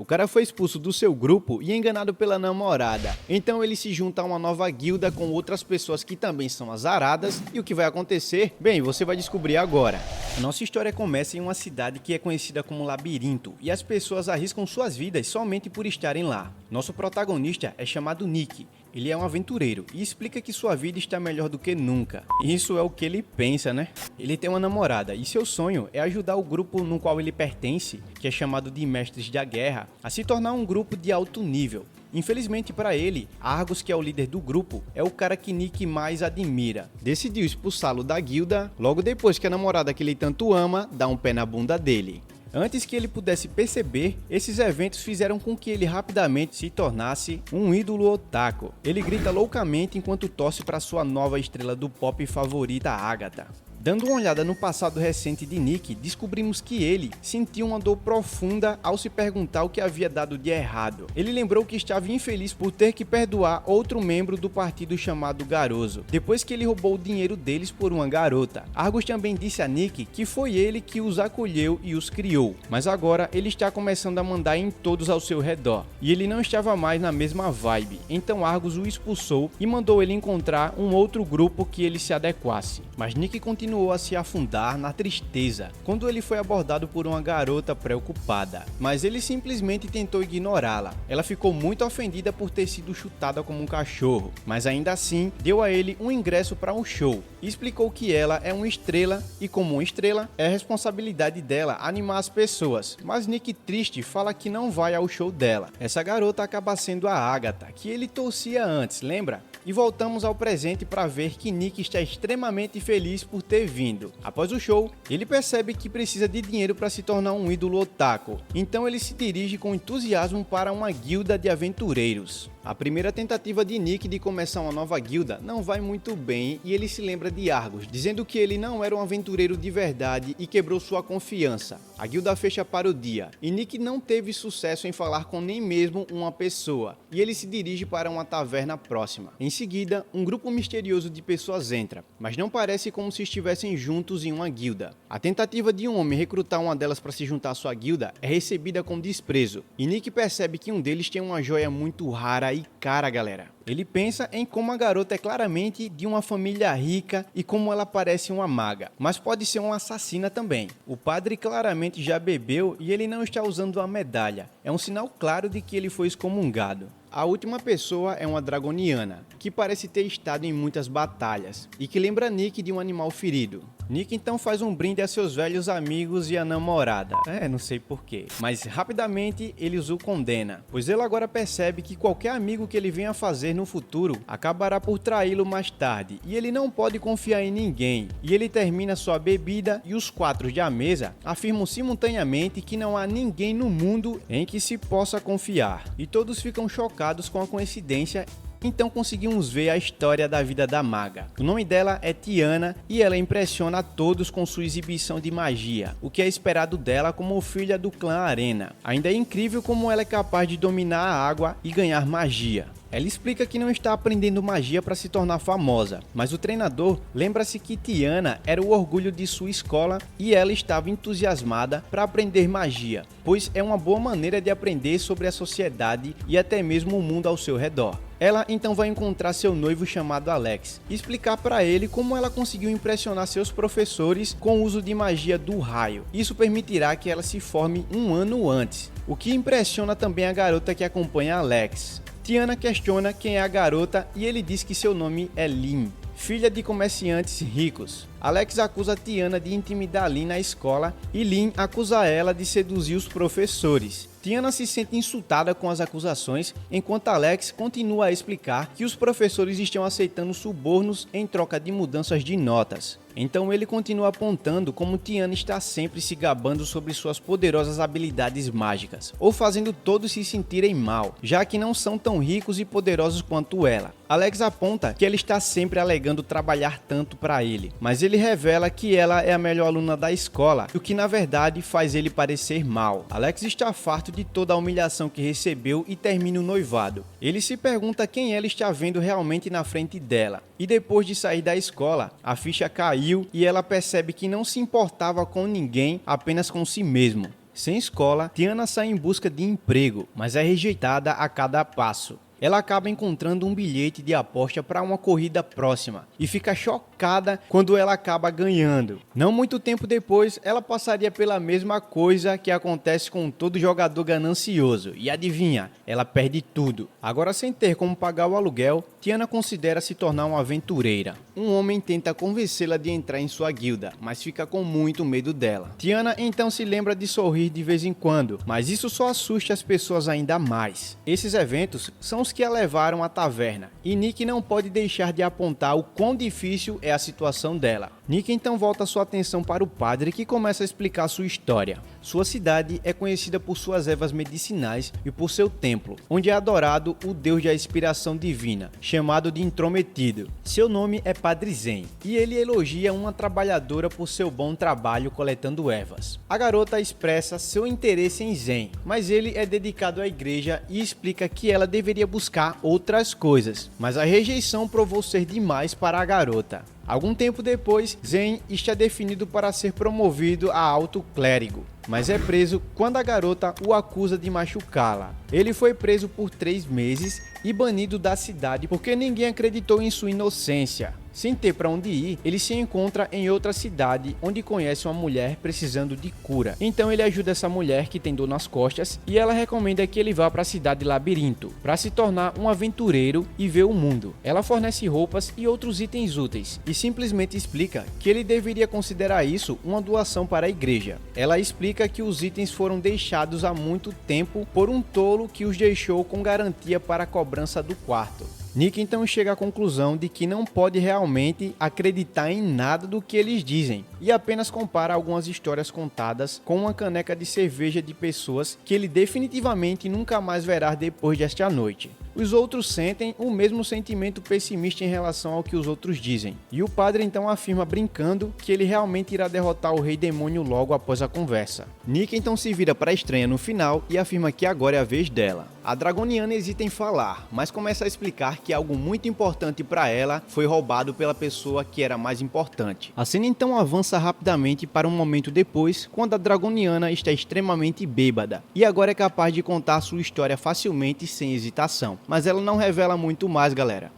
cara foi expulso do seu grupo e enganado pela namorada. Então ele se junta a uma nova guilda com outras pessoas que também são azaradas. E o que vai acontecer? Bem, você vai descobrir agora. A nossa história começa em uma cidade que é conhecida como Labirinto, e as pessoas arriscam suas vidas somente por estarem lá. Nosso protagonista é chamado Nick. Ele é um aventureiro e explica que sua vida está melhor do que nunca. Isso é o que ele pensa, né? Ele tem uma namorada e seu sonho é ajudar o grupo no qual ele pertence, que é chamado de Mestres da Guerra, a se tornar um grupo de alto nível. Infelizmente para ele, Argus, que é o líder do grupo, é o cara que Nick mais admira. Decidiu expulsá-lo da guilda logo depois que a namorada que ele tanto ama dá um pé na bunda dele. Antes que ele pudesse perceber, esses eventos fizeram com que ele rapidamente se tornasse um ídolo otaku. Ele grita loucamente enquanto torce para sua nova estrela do pop favorita, Agatha. Dando uma olhada no passado recente de Nick, descobrimos que ele sentiu uma dor profunda ao se perguntar o que havia dado de errado. Ele lembrou que estava infeliz por ter que perdoar outro membro do partido chamado Garoso, depois que ele roubou o dinheiro deles por uma garota. Argus também disse a Nick que foi ele que os acolheu e os criou, mas agora ele está começando a mandar em todos ao seu redor, e ele não estava mais na mesma vibe. Então Argus o expulsou e mandou ele encontrar um outro grupo que ele se adequasse. Mas Nick continuou a se afundar na tristeza quando ele foi abordado por uma garota preocupada, mas ele simplesmente tentou ignorá-la. Ela ficou muito ofendida por ter sido chutada como um cachorro, mas ainda assim deu a ele um ingresso para um show e explicou que ela é uma estrela e, como uma estrela, é responsabilidade dela animar as pessoas. Mas Nick, triste, fala que não vai ao show dela. Essa garota acaba sendo a Agatha, que ele torcia antes, lembra? E voltamos ao presente para ver que Nick está extremamente feliz por ter vindo. Após o show, ele percebe que precisa de dinheiro para se tornar um ídolo otaku. Então ele se dirige com entusiasmo para uma guilda de aventureiros. A primeira tentativa de Nick de começar uma nova guilda não vai muito bem e ele se lembra de Argus, dizendo que ele não era um aventureiro de verdade e quebrou sua confiança. A guilda fecha para o dia e Nick não teve sucesso em falar com nem mesmo uma pessoa e ele se dirige para uma taverna próxima. Em seguida, um grupo misterioso de pessoas entra, mas não parece como se estivessem juntos em uma guilda. A tentativa de um homem recrutar uma delas para se juntar à sua guilda é recebida com desprezo e Nick percebe que um deles tem uma joia muito rara e cara, galera. Ele pensa em como a garota é claramente de uma família rica e como ela parece uma maga, mas pode ser uma assassina também. O padre claramente já bebeu e ele não está usando a medalha. É um sinal claro de que ele foi excomungado. A última pessoa é uma dragoniana, que parece ter estado em muitas batalhas, e que lembra Nick de um animal ferido. Nick então faz um brinde a seus velhos amigos e a namorada. Não sei porquê, mas rapidamente ele o condena, pois ele agora percebe que qualquer amigo que ele venha fazer no futuro acabará por traí-lo mais tarde, e ele não pode confiar em ninguém. E ele termina sua bebida e os quatro da mesa afirmam simultaneamente que não há ninguém no mundo em que se possa confiar, e todos ficam chocados com a coincidência. Então conseguimos ver a história da vida da maga. O nome dela é Tiana e ela impressiona a todos com sua exibição de magia, o que é esperado dela como filha do clã Arena. Ainda é incrível como ela é capaz de dominar a água e ganhar magia. Ela explica que não está aprendendo magia para se tornar famosa, mas o treinador lembra-se que Tiana era o orgulho de sua escola e ela estava entusiasmada para aprender magia, pois é uma boa maneira de aprender sobre a sociedade e até mesmo o mundo ao seu redor. Ela então vai encontrar seu noivo chamado Alex e explicar para ele como ela conseguiu impressionar seus professores com o uso de magia do raio. Isso permitirá que ela se forme um ano antes, o que impressiona também a garota que acompanha Alex. Tiana questiona quem é a garota e ele diz que seu nome é Lynn, filha de comerciantes ricos. Alex acusa Tiana de intimidar Lynn na escola e Lynn acusa ela de seduzir os professores. Tiana se sente insultada com as acusações, enquanto Alex continua a explicar que os professores estão aceitando subornos em troca de mudanças de notas. Então ele continua apontando como Tiana está sempre se gabando sobre suas poderosas habilidades mágicas, ou fazendo todos se sentirem mal, já que não são tão ricos e poderosos quanto ela. Alex aponta que ela está sempre alegando trabalhar tanto para ele, mas ele revela que ela é a melhor aluna da escola, o que na verdade faz ele parecer mal. Alex está farto de toda a humilhação que recebeu e termina o noivado. Ele se pergunta quem ela está vendo realmente na frente dela. E depois de sair da escola, a ficha caiu e ela percebe que não se importava com ninguém, apenas com si mesmo. Sem escola, Tiana sai em busca de emprego, mas é rejeitada a cada passo. Ela acaba encontrando um bilhete de aposta para uma corrida próxima e fica chocada quando ela acaba ganhando. Não muito tempo depois, ela passaria pela mesma coisa que acontece com todo jogador ganancioso. E adivinha, ela perde tudo. Agora, sem ter como pagar o aluguel, Tiana considera se tornar uma aventureira. Um homem tenta convencê-la de entrar em sua guilda, mas fica com muito medo dela. Tiana então se lembra de sorrir de vez em quando, mas isso só assusta as pessoas ainda mais. Esses eventos são os que a levaram à taverna, e Nick não pode deixar de apontar o quão difícil é a situação dela. Nick então volta sua atenção para o padre, que começa a explicar sua história. Sua cidade é conhecida por suas ervas medicinais e por seu templo, onde é adorado o deus da inspiração divina, chamado de Intrometido. Seu nome é Padre Zen, e ele elogia uma trabalhadora por seu bom trabalho coletando ervas. A garota expressa seu interesse em Zen, mas ele é dedicado à igreja e explica que ela deveria buscar outras coisas, mas a rejeição provou ser demais para a garota. Algum tempo depois, Zen está definido para ser promovido a alto clérigo, mas é preso quando a garota o acusa de machucá-la. Ele foi preso por 3 meses e banido da cidade porque ninguém acreditou em sua inocência. Sem ter para onde ir, ele se encontra em outra cidade onde conhece uma mulher precisando de cura. Então ele ajuda essa mulher que tem dor nas costas e ela recomenda que ele vá para a cidade Labirinto para se tornar um aventureiro e ver o mundo. Ela fornece roupas e outros itens úteis e simplesmente explica que ele deveria considerar isso uma doação para a igreja. Ela explica que os itens foram deixados há muito tempo por um tolo que os deixou com garantia para a cobrança do quarto. Nick então chega à conclusão de que não pode realmente acreditar em nada do que eles dizem e apenas compara algumas histórias contadas com uma caneca de cerveja de pessoas que ele definitivamente nunca mais verá depois desta noite. Os outros sentem o mesmo sentimento pessimista em relação ao que os outros dizem, e o padre então afirma brincando que ele realmente irá derrotar o rei demônio logo após a conversa. Nick então se vira para a estranha no final e afirma que agora é a vez dela. A dragoniana hesita em falar, mas começa a explicar que algo muito importante para ela foi roubado pela pessoa que era mais importante. A cena então avança rapidamente para um momento depois, quando a dragoniana está extremamente bêbada e agora é capaz de contar sua história facilmente e sem hesitação. Mas ela não revela muito mais, galera.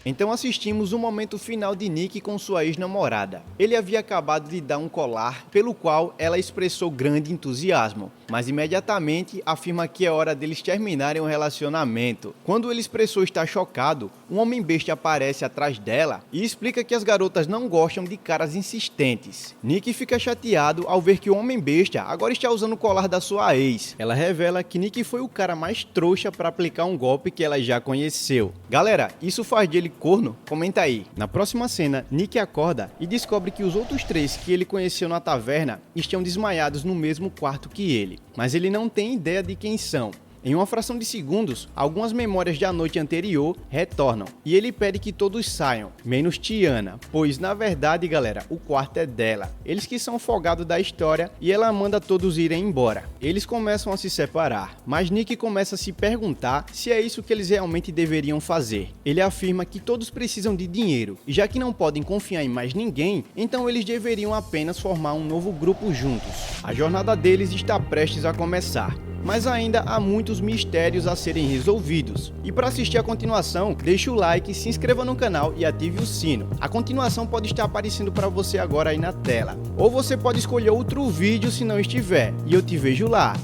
Então assistimos o momento final de Nick com sua ex-namorada. Ele havia acabado de dar um colar, pelo qual ela expressou grande entusiasmo, mas imediatamente afirma que é hora deles terminarem o relacionamento. Quando ele expressou estar chocado, um homem besta aparece atrás dela e explica que as garotas não gostam de caras insistentes. Nick fica chateado ao ver que o homem besta agora está usando o colar da sua ex. Ela revela que Nick foi o cara mais trouxa para aplicar um golpe que ela já conheceu. Galera, isso faz dele corno? Comenta aí. Na próxima cena, Nick acorda e descobre que os outros 3 que ele conheceu na taverna estão desmaiados no mesmo quarto que ele, mas ele não tem ideia de quem são. Em uma fração de segundos, algumas memórias da noite anterior retornam e ele pede que todos saiam, menos Tiana, pois na verdade, galera, o quarto é dela. Eles que são folgados da história e ela manda todos irem embora. Eles começam a se separar, mas Nick começa a se perguntar se é isso que eles realmente deveriam fazer. Ele afirma que todos precisam de dinheiro e já que não podem confiar em mais ninguém, então eles deveriam apenas formar um novo grupo juntos. A jornada deles está prestes a começar, mas ainda há muitos mistérios a serem resolvidos. E para assistir a continuação, deixe o like, se inscreva no canal e ative o sino. A continuação pode estar aparecendo para você agora aí na tela. Ou você pode escolher outro vídeo se não estiver, e eu te vejo lá.